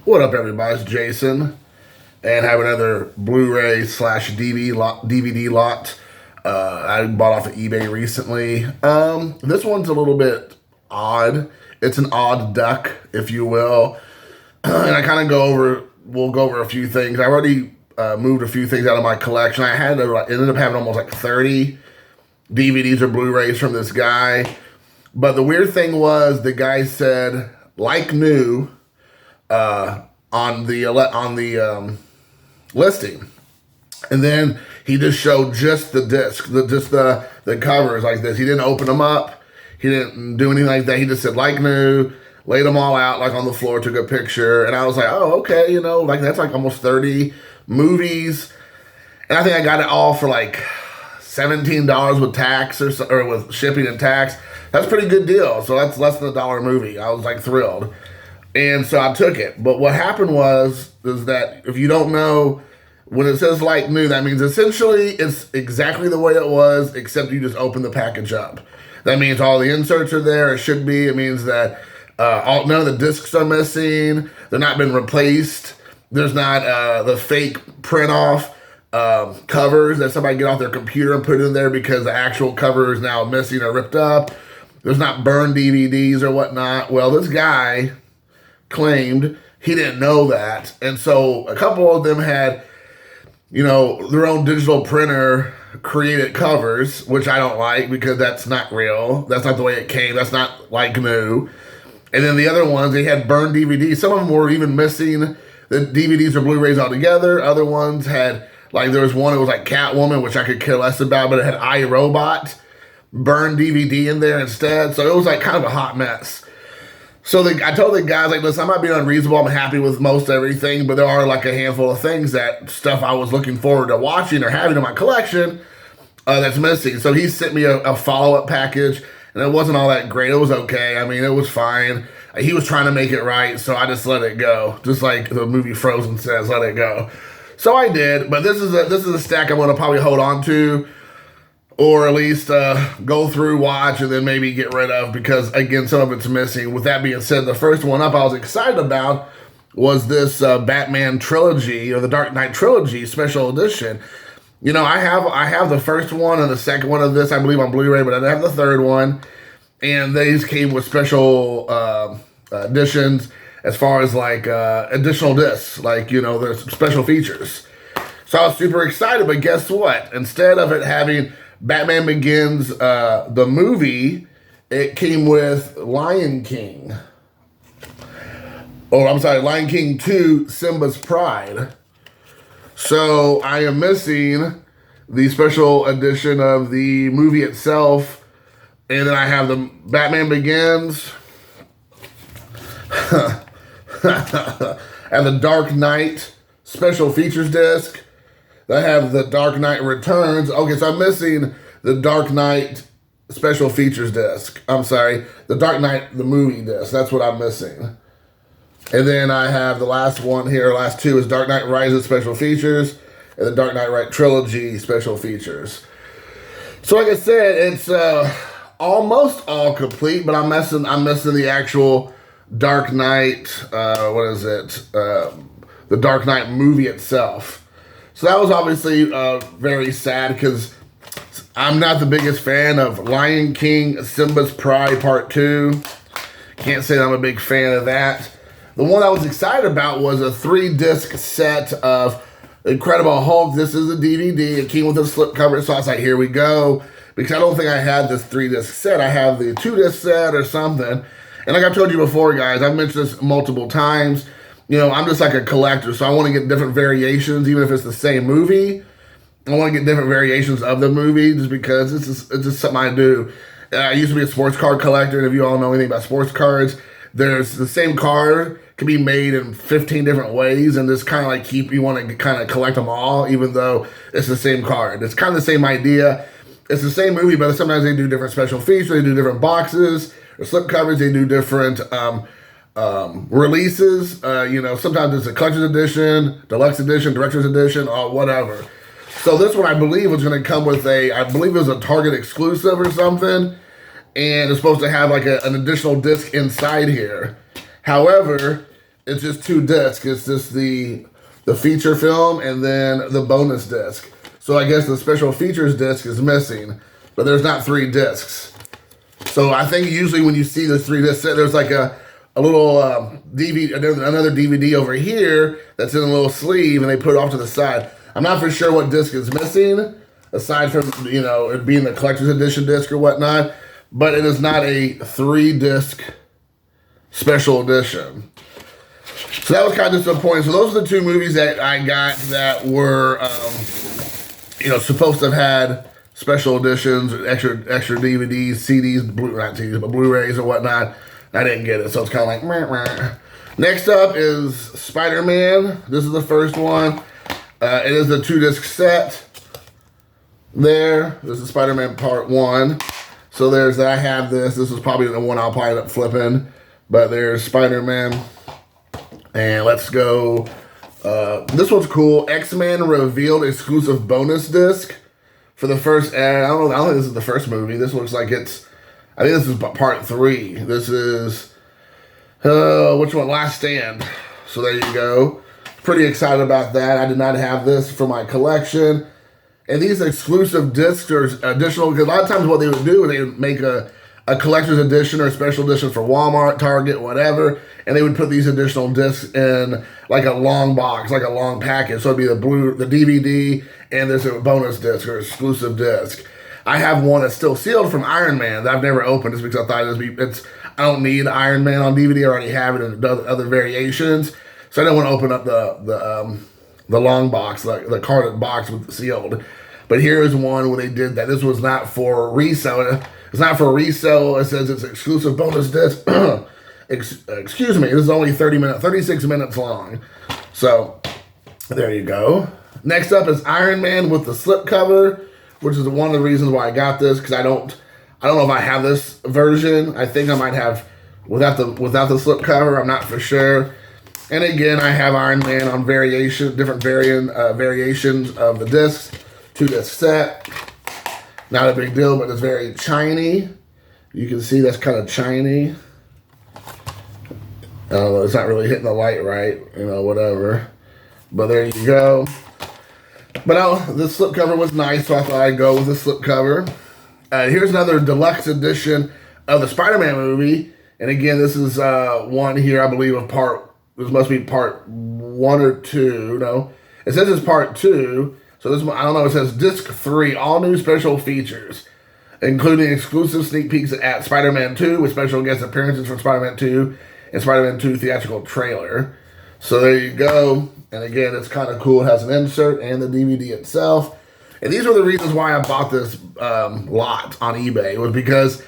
What up, everybody? It's Jason, and have another Blu-ray slash DVD lot. I bought off of eBay recently. This one's a little bit odd. It's an odd duck, if you will. And I kind of we'll go over a few things. I already moved a few things out of my collection. Ended up having almost like 30 DVDs or Blu-rays from this guy. But the weird thing was the guy said, like new, on the listing, and then he just showed just the disc, the covers like this. He didn't open them up. He didn't do anything like that. He just said like new, laid them all out like on the floor, took a picture, and I was like, oh, okay, like that's like almost 30 movies, and I think I got it all for like $17 with tax or with shipping and tax. That's a pretty good deal. So that's less than $1 a movie. I was like thrilled. And so I took it. But what happened is that if you don't know, when it says like new, that means essentially it's exactly the way it was, except you just open the package up. That means all the inserts are there. It should be. It means that none of the discs are missing. They're not been replaced. There's not the fake print off covers that somebody get off their computer and put in there because the actual cover is now missing or ripped up. There's not burned DVDs or whatnot. Well, this guy claimed he didn't know that. And so a couple of them had, their own digital printer created covers, which I don't like because that's not real. That's not the way it came. That's not like new. And then the other ones, they had burned DVDs. Some of them were even missing the DVDs or Blu-rays altogether. Other ones had, like there was one, it was like Catwoman, which I could care less about, but it had iRobot burned DVD in there instead. So it was like kind of a hot mess. So I told the guys, like, listen, I'm not being unreasonable. I'm happy with most everything, but there are like a handful of things stuff I was looking forward to watching or having in my collection that's missing. So he sent me a follow-up package, and it wasn't all that great. It was okay. I mean, it was fine. He was trying to make it right, so I just let it go. Just like the movie Frozen says, let it go. So I did, but this is a stack I'm going to probably hold on to, or at least go through, watch, and then maybe get rid of, because, again, some of it's missing. With that being said, the first one up I was excited about was this Batman trilogy, or the Dark Knight trilogy special edition. I have the first one and the second one of this, I believe, on Blu-ray, but I didn't have the third one. And these came with special editions as far as, like, additional discs, like, there's special features. So I was super excited, but guess what? Instead of it having Batman Begins, the movie, it came with Lion King. Oh, I'm sorry, Lion King 2, Simba's Pride. So I am missing the special edition of the movie itself. And then I have the Batman Begins and the Dark Knight special features disc. I have the Dark Knight Returns. Okay, so I'm missing the Dark Knight special features disc. I'm sorry, the Dark Knight, the movie disc. That's what I'm missing. And then I have the last one here, last two, is Dark Knight Rises special features and the Dark Knight Trilogy special features. So like I said, it's almost all complete, but I'm missing the actual Dark Knight, the Dark Knight movie itself. So that was obviously very sad because I'm not the biggest fan of Lion King, Simba's Pride Part 2. Can't say that I'm a big fan of that. The one I was excited about was a 3-disc set of Incredible Hulk. This is a DVD. It came with a slipcover, so I was like, here we go. Because I don't think I had this 3-disc set. I have the 2-disc set or something. And like I've told you before, guys, I've mentioned this multiple times. I'm just like a collector, so I want to get different variations, even if it's the same movie. I want to get different variations of the movie just because it's just something I do. I used to be a sports card collector, and if you all know anything about sports cards, there's the same card can be made in 15 different ways, and just kind of like you want to kind of collect them all, even though it's the same card. It's kind of the same idea. It's the same movie, but sometimes they do different special features, they do different boxes, or slip covers, they do different releases. Sometimes it's a collector's edition, deluxe edition, director's edition, or whatever. So this one, I believe, was going to come with I believe it was a Target exclusive or something, and it's supposed to have like an additional disc inside here. However, it's just 2 discs. It's just the feature film and then the bonus disc. So I guess the special features disc is missing, but there's not 3 discs. So I think usually when you see the 3 discs, there's like a little DVD, another DVD over here that's in a little sleeve, and they put it off to the side. I'm not for sure what disc is missing, aside from, you know, it being the collector's edition disc or whatnot, but it is not a 3-disc special edition. So that was kind of disappointing. So those are the 2 movies that I got that were, you know, supposed to have had special editions, extra DVDs, CDs, not CDs, but Blu-rays or whatnot. I didn't get it, so it's kind of like, meh, meh. Next up is Spider-Man. This is the first one. It is the 2-disc set. There. This is Spider-Man Part 1. So there's that. I have this. This is probably the one I'll probably end up flipping. But there's Spider-Man. And let's go. This one's cool. X-Men revealed exclusive bonus disc for the first. I don't think this is the first movie. This looks like it's. I think this is part 3. This is. Which one? Last Stand. So there you go. Pretty excited about that. I did not have this for my collection. And these exclusive discs are additional, because a lot of times what they would do, they would make a collector's edition or a special edition for Walmart, Target, whatever, and they would put these additional discs in like a long box, like a long package. So it'd be the DVD, and there's a bonus disc or exclusive disc. I have one that's still sealed from Iron Man that I've never opened, just because I thought I don't need Iron Man on DVD. I already have it in other variations, so I don't want to open up the long box, the carded box with sealed. But here is one where they did that. This was not for resale. It's not for resale. It says it's exclusive bonus disc. Excuse me. This is only 36 minutes long. So there you go. Next up is Iron Man with the slipcover, which is one of the reasons why I got this, because I don't know if I have this version. I think I might have without the slipcover. I'm not for sure. And again, I have Iron Man on different variations of the discs. 2-disc set. Not a big deal, but it's very shiny. You can see that's kind of shiny. It's not really hitting the light right, you know, whatever. But there you go. But the slipcover was nice, so I thought I'd go with the slipcover. Here's another deluxe edition of the Spider-Man movie. And again, this is one here, I believe, of this must be part 1 or 2. No, it says it's part 2. So this one, I don't know, it says Disc 3, all new special features, including exclusive sneak peeks at Spider-Man 2 with special guest appearances from Spider-Man 2 and Spider-Man 2 theatrical trailer. So there you go. And again, it's kind of cool. It has an insert and the DVD itself. And these were the reasons why I bought this lot on eBay. It was because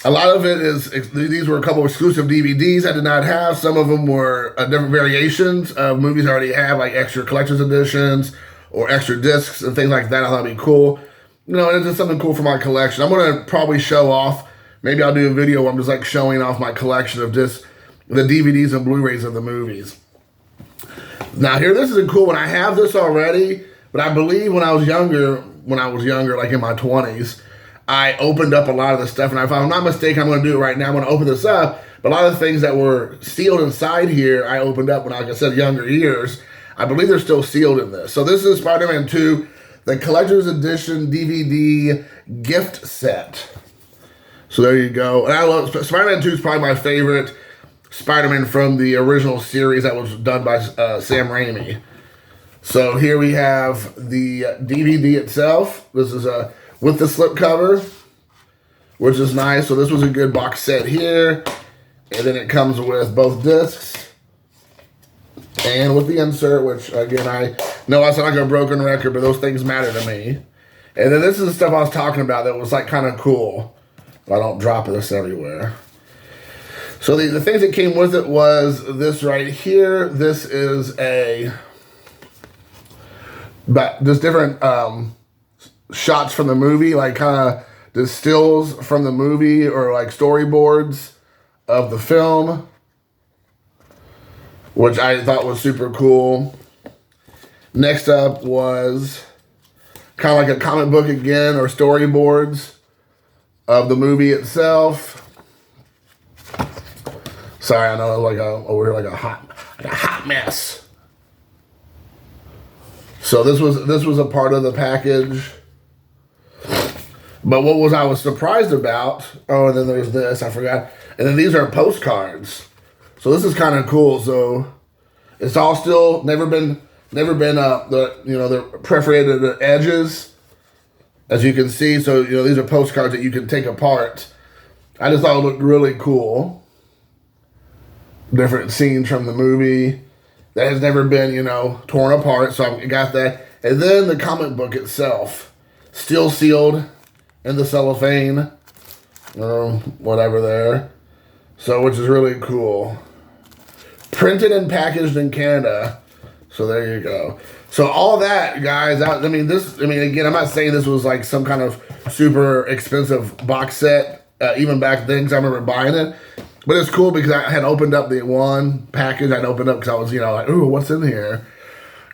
a lot of it is, these were a couple of exclusive DVDs I did not have. Some of them were different variations of movies I already have, like extra collector's editions or extra discs and things like that. I thought it'd be cool. You know, it's just something cool for my collection. I'm going to probably show off, maybe I'll do a video where I'm just like showing off my collection of just the DVDs and Blu-rays of the movies. Now here, this is a cool one. I have this already, but I believe when I was younger, like in my 20s, I opened up a lot of the stuff, and if I'm not mistaken, I'm going to do it right now. I'm going to open this up, but a lot of the things that were sealed inside here, I opened up when, like I said, younger years. I believe they're still sealed in this. So this is Spider-Man 2, the Collector's Edition DVD gift set. So there you go. And I love Spider-Man 2 is probably my favorite Spider-Man from the original series that was done by Sam Raimi. So here we have the DVD itself. This is with the slipcover, which is nice. So this was a good box set here. And then it comes with both discs. And with the insert, which, again, I know I sound like a broken record, but those things matter to me. And then this is the stuff I was talking about that was, like, kind of cool. I don't drop this everywhere. So the things that came with it was this right here. This is just different shots from the movie, like kind of the stills from the movie or, like, storyboards of the film, which I thought was super cool. Next up was kind of like a comic book again, or storyboards of the movie itself. Sorry, I know like over here like a hot mess. So this was a part of the package. But what I was surprised about, oh, and then there's this, I forgot. And then these are postcards. So this is kind of cool. So it's all still never been the perforated edges, as you can see. So these are postcards that you can take apart. I just thought it looked really cool. Different scenes from the movie that has never been torn apart. So I got that. And then the comic book itself, still sealed in the cellophane, whatever there. So which is really cool. Printed and packaged in Canada. So there you go. So all that, guys, again, I'm not saying this was like some kind of super expensive box set, even back then, because I remember buying it. But it's cool because I had opened up the one package. I'd opened up because I was, like, ooh, what's in here?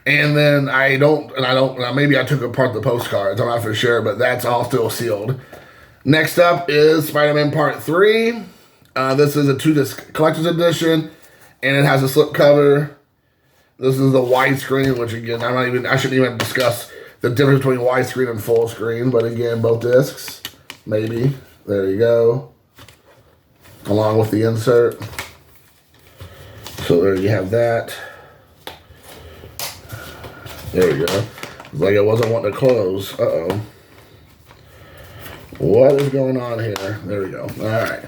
And then maybe I took apart the postcards. I'm not for sure, but that's all still sealed. Next up is Spider-Man Part 3. This is a 2-disc collector's edition, and it has a slipcover. This is the widescreen, which again, I shouldn't even discuss the difference between widescreen and full screen, but again, both discs, maybe. There you go. Along with the insert. So there you have that. There we go. It's like it wasn't wanting to close. Uh-oh. What is going on here? There we go. All right.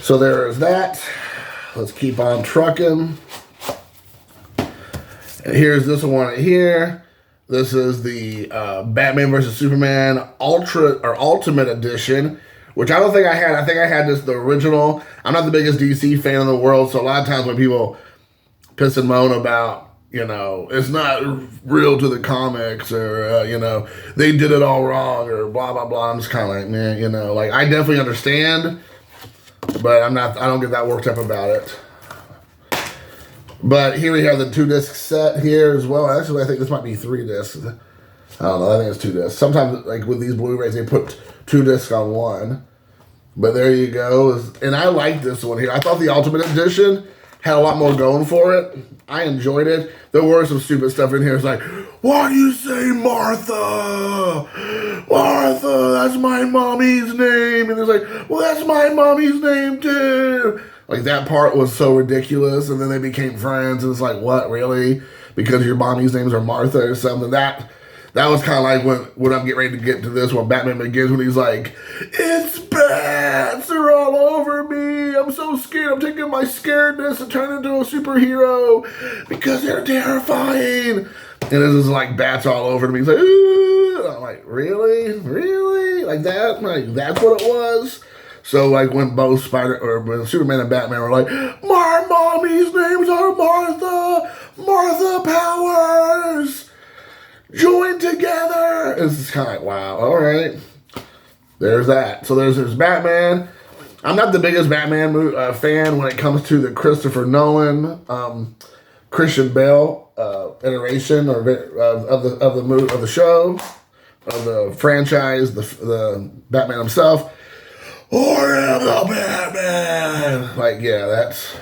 So there is that. Let's keep on trucking. And here's this one here. This is the Batman vs. Superman Ultimate Edition, which I don't think I had. I think I had the original. I'm not the biggest DC fan in the world, so a lot of times when people piss and moan about, it's not real to the comics, or, they did it all wrong, or blah, blah, blah. I'm just kind of like, man, like, I definitely understand, but I don't get that worked up about it. But here we have the 2-disc set here as well. Actually, I think this might be 3 discs. I don't know. I think it's 2 discs. Sometimes, like with these Blu-rays, they put 2 discs on one. But there you go. And I like this one here. I thought the Ultimate Edition had a lot more going for it. I enjoyed it. There were some stupid stuff in here. It's like, why do you say Martha? Martha, that's my mommy's name. And it's like, well, that's my mommy's name too. Like, that part was so ridiculous. And then they became friends. And it's like, what, really? Because your mommy's names are Martha or something. That was kind of like when I'm getting ready to get to this one, Batman Begins, when he's like, it's bats, they're all over me, I'm so scared, I'm taking my scaredness and turning into a superhero because they're terrifying. And there's just like bats all over me. He's like, ooh. I'm like, really? Really? Like that? Like, that's what it was? So like when both when Superman and Batman were like, my mommy's names are Martha Powers, join together. It's just kind of like, wow, all right. There's that. So there's Batman. I'm not the biggest Batman fan when it comes to the Christopher Nolan, Christian Bale iteration of the show, of the franchise, the Batman himself. I am the Batman. Like, yeah, that's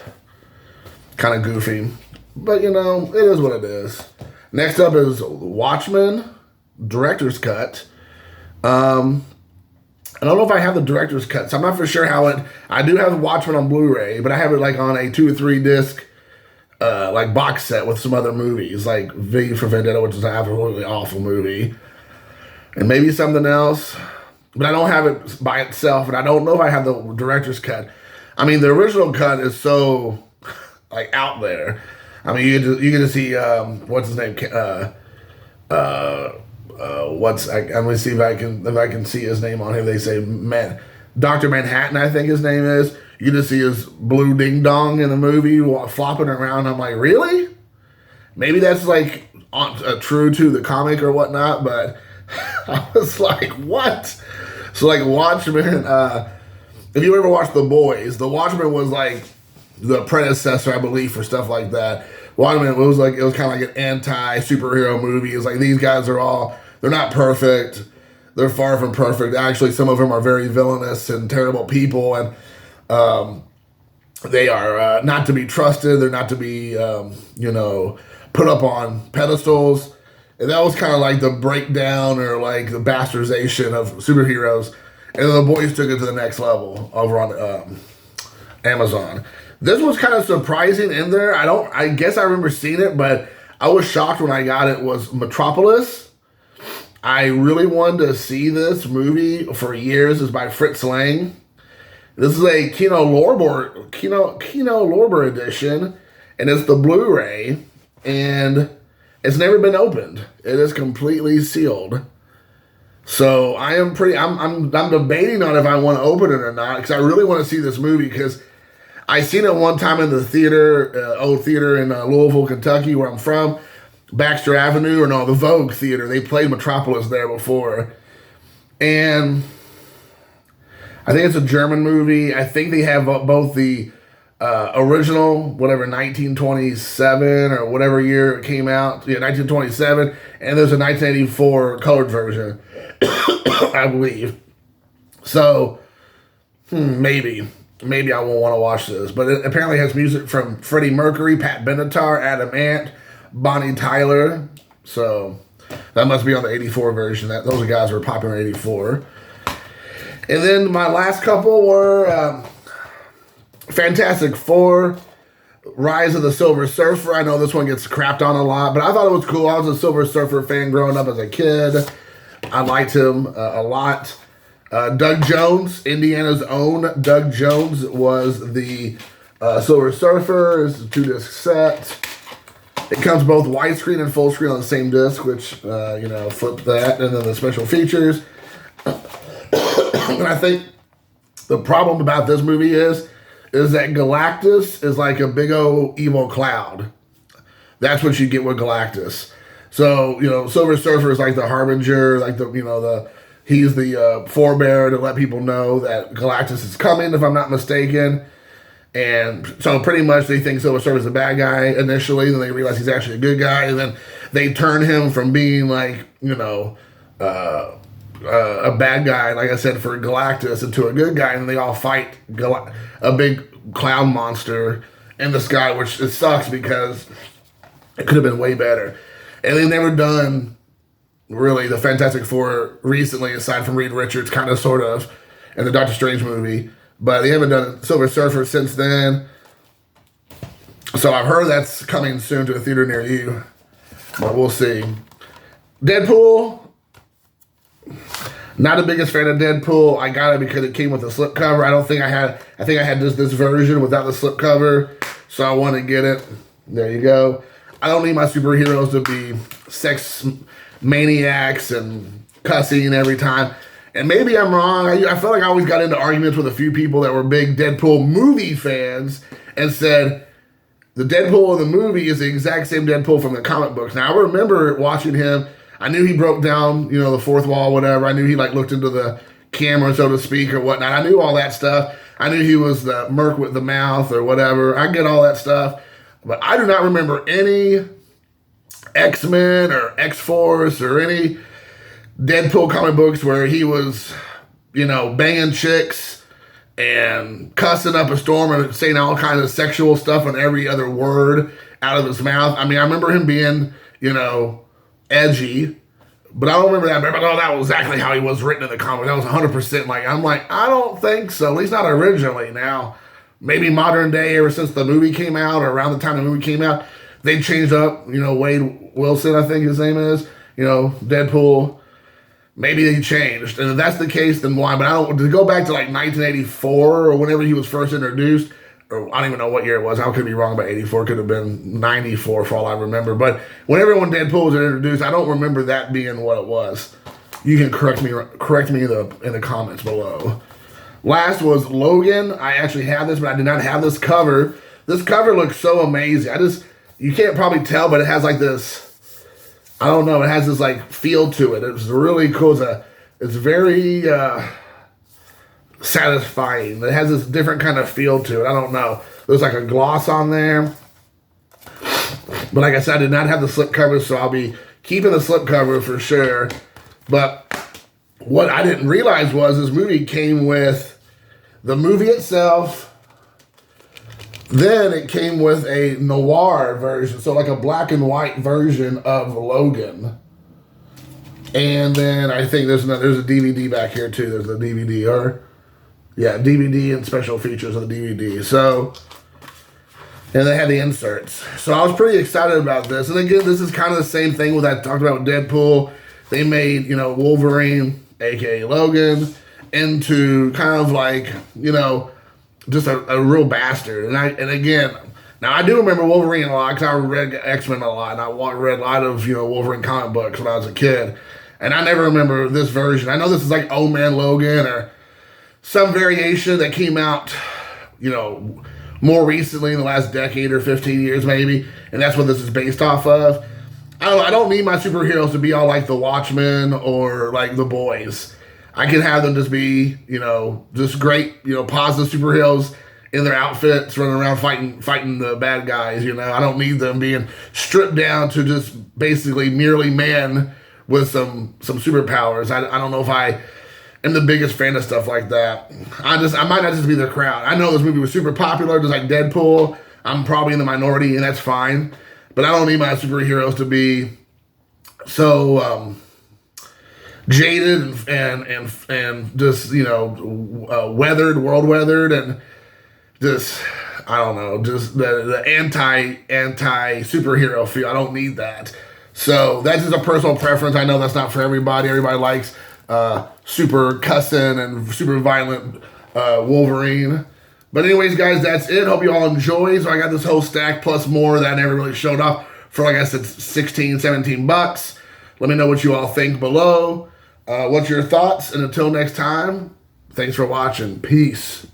kind of goofy, but it is what it is. Next up is Watchmen Director's Cut. I don't know if I have the director's cut, so I'm not for sure how it. I do have Watchmen on Blu-ray, but I have it like on a 2 or 3 disc, like box set with some other movies, like V for Vendetta, which is an absolutely awful movie, and maybe something else. But I don't have it by itself, and I don't know if I have the director's cut. I mean, the original cut is so like out there. I mean, you get to see what's his name. I'm gonna see if I can see his name on here. They say Dr. Manhattan, I think his name is. You just see his blue ding dong in the movie flopping around. I'm like, really? Maybe that's like true to the comic or whatnot, but I was like, what? So like Watchmen, if you ever watched The Boys, The Watchmen was like the predecessor, I believe, for stuff like that. Watchmen was kind of like an anti-superhero movie. It's like these guys they're not perfect. They're far from perfect. Actually, some of them are very villainous and terrible people. And They are not to be trusted. They're not to be, put up on pedestals. And that was kind of like the breakdown or like the bastardization of superheroes. And then the boys took it to the next level over on Amazon. This was kind of surprising in there. I guess I remember seeing it, but I was shocked when I got it. Was Metropolis. I really wanted to see this movie for years. It's by Fritz Lang. This is a Kino Lorber edition, and it's the Blu-ray, and it's never been opened. It is completely sealed. So I'm debating on if I want to open it or not, because I really want to see this movie, because I seen it one time in the theater, old theater in Louisville, Kentucky, where I'm from, Baxter Avenue, or no, the Vogue Theater. They played Metropolis there before. And I think it's a German movie. I think they have both the original, whatever, 1927 or whatever year it came out. Yeah, 1927. And there's a 1984 colored version, I believe. So, maybe I won't want to watch this. But it apparently has music from Freddie Mercury, Pat Benatar, Adam Ant, Bonnie Tyler. So that must be on the 84 version. Those guys were popular in 84. And then my last couple were Fantastic Four, Rise of the Silver Surfer. I know this one gets crapped on a lot, but I thought it was cool. I was a Silver Surfer fan growing up as a kid. I liked him a lot. Doug Jones, Indiana's own Doug Jones, was the Silver Surfer. It's a 2-disc set. It comes both widescreen and full screen on the same disc, which, flip that, and then the special features. And I think the problem about this movie is that Galactus is like a big old evil cloud. That's what you get with Galactus. So, Silver Surfer is like the harbinger, like he's the forebearer to let people know that Galactus is coming, if I'm not mistaken. And so pretty much they think Silver Surfer is a bad guy initially, then they realize he's actually a good guy, and then they turn him from being like, a bad guy, like I said, for Galactus, into a good guy, and they all fight a big clown monster in the sky, which it sucks because it could have been way better. And they've never done, really, the Fantastic Four recently, aside from Reed Richards, kind of, sort of, in the Doctor Strange movie. But they haven't done Silver Surfer since then. So I've heard that's coming soon to a theater near you. But we'll see. Deadpool. Not the biggest fan of Deadpool. I got it because it came with a slipcover. I think I had this version without the slipcover. So I want to get it. There you go. I don't need my superheroes to be sex maniacs and cussing every time. And maybe I'm wrong. I feel like I always got into arguments with a few people that were big Deadpool movie fans and said the Deadpool in the movie is the exact same Deadpool from the comic books. Now, I remember watching him. I knew he broke down, the fourth wall, whatever. I knew he looked into the camera, so to speak, or whatnot. I knew all that stuff. I knew he was the merc with the mouth or whatever. I get all that stuff. But I do not remember any X-Men or X-Force or any Deadpool comic books where he was, banging chicks and cussing up a storm and saying all kinds of sexual stuff on every other word out of his mouth. I mean, I remember him being, edgy, but I don't remember that. But that was exactly how he was written in the comic. That was 100% I don't think so. At least not originally. Now, maybe modern day, ever since the movie came out or around the time the movie came out, they changed up, Wade Wilson, I think his name is, Deadpool. Maybe they changed. And if that's the case, then why? But to go back to 1984 or whenever he was first introduced, or I don't even know what year it was. I could be wrong about 84. Could have been 94 for all I remember. But whenever Deadpool was introduced, I don't remember that being what it was. You can correct me in the comments below. Last was Logan. I actually have this, but I did not have this cover. This cover looks so amazing. You can't probably tell, but it has this, I don't know, it has this feel to it. It's really cool. It's very satisfying. It has this different kind of feel to it. I don't know. There's a gloss on there. But like I said, I did not have the slipcover, so I'll be keeping the slipcover for sure. But what I didn't realize was this movie came with the movie itself, Then it came with a noir version, so like a black and white version of Logan. And then I think there's a DVD back here too. There's a DVD, or yeah, DVD and special features of the DVD. So, and they had the inserts. So I was pretty excited about this. And again, this is kind of the same thing with I talked about with Deadpool. They made, you know, Wolverine, aka Logan, into kind of like, you know, just a real bastard. And again, now I do remember Wolverine a lot because I read X-Men a lot, and I read a lot of, you know, Wolverine comic books when I was a kid. And I never remember this version. I know this is like Old Man Logan or some variation that came out, you know, more recently in the last decade or 15 years maybe. And that's what this is based off of. I don't need my superheroes to be all like the Watchmen or like the Boys. I can have them just be, you know, just great, you know, positive superheroes in their outfits, running around fighting the bad guys, you know. I don't need them being stripped down to just basically merely men with some superpowers. I don't know if I am the biggest fan of stuff like that. I might not just be their crowd. I know this movie was super popular, just like Deadpool. I'm probably in the minority, and that's fine. But I don't need my superheroes to be so jaded and just, you know, world weathered, and just, I don't know, just the anti superhero feel. I don't need that. So that's just a personal preference. I know that's not for everybody. Everybody likes super cussing and super violent Wolverine. But anyways, guys, that's it. Hope you all enjoy. So I got this whole stack plus more that I never really showed off for, like I said, 16, 17 bucks. Let me know what you all think below. What's your thoughts? And until next time, thanks for watching. Peace.